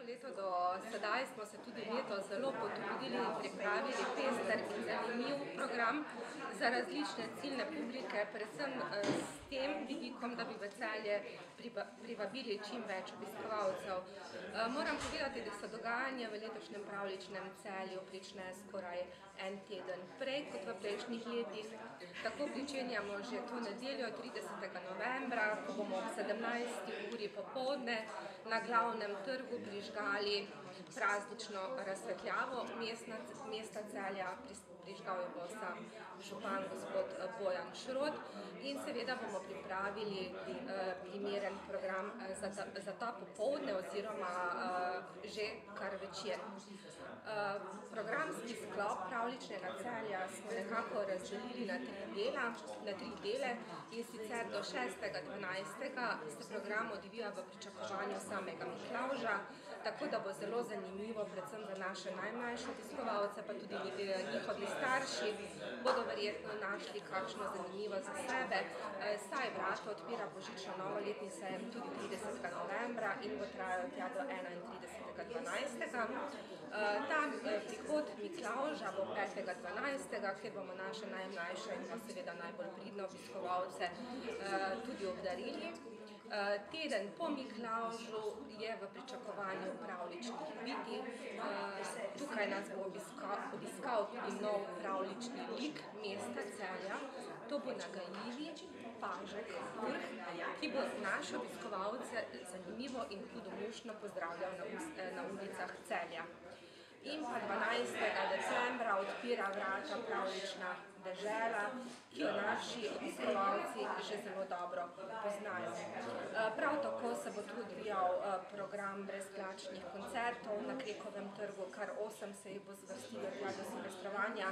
vsako leto do sedaj smo se tudi letos zelo potrudili in pripravili pester in zanimiv program za različne ciljne publike, predvsem s tem vidikom, da bi v Celje privabili čim več obiskovalcev. Moram povedati, da se dogajanje v letošnjem pravljičnem Celju prične skoraj en teden prej kot v prejšnjih letih. Tako pričenjamo že to nedeljo 30. novembra, ko bomo ob 17. uri popoldne na glavnem trgu prižgali praznično razsvetljavo mesta Celja. Prižgal jo bo sam župan gospod Bojan Šrot in seveda bomo pripravili primeren program za ta popoldne oziroma že kar večer. Programski sklop pravljičnega Celja smo nekako razdelili na tri dele in sicer do 6.12. se program odvija v pričakovanju samega Miklavža, tako da bo zelo zanimivo predvsem za naše najmlajše obiskovalce, pa tudi njihovi starši bodo verjetno našli kakšno zanimivo za sebe. Saj vrata odpira božično-novoletni sejem tudi 30. novembra in bo trajal tja do 31.12. Ta prihod Miklavža bo 5.12., kjer bomo naše najmlajše in pa seveda najbolj pridne obiskovalce tudi obdarili. Teden po Miklavžu je v pričakovanju pravljičnih bitij. Tukaj nas bo obiskal tudi nov pravljični lik mesta Celja. To bo nagajljivi pažek Vrh, ki bo naše obiskovalce zanimivo in hudomušno pozdravljal na ulicah Celja. In pa 12. decembra odpira vrata pravljična dežela, ki jo naši obiskovalci že zelo dobro poznajo. Prav tako se bo tu odvijal program brezplačnih koncertov na Krekovem trgu, kar 8 se jih bo zvrstilo tja do silvestrovanja.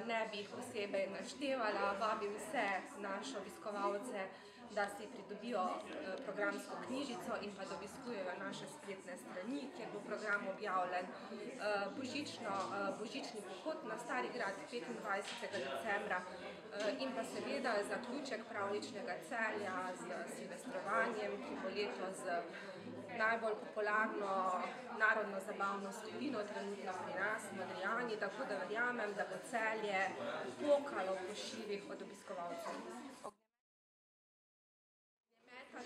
Ne bi jih posebej naštevala, vabim vse naše obiskovalce, da si pridobijo programsko knjižico in pa da obiskujejo naše spletne strani, kjer bo program objavljen. Božični pohod na Stari grad 25. decembra in pa seveda zaključek pravljičnega Celja z silvestrovanjem, ki bo letos z najbolj popularno narodno-zabavno skupino trenutno pri nas, Modrijani, tako da verjamem, da bo Celje pokalo po šivih od obiskovalcev.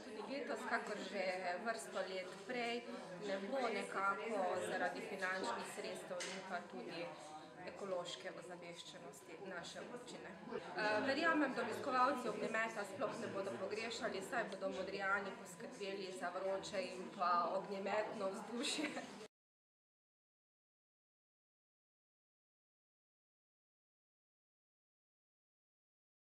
Tudi letos, kakor že vrsto let prej, ne bo nekako zaradi finančnih sredstev in pa tudi ekološke ozaveščenosti naše občine. Verjamem, da obiskovalci ognjemeta sploh ne bodo pogrešali, saj bodo Modrijani poskrbeli za vroče in pa ognjemetno vzdušje.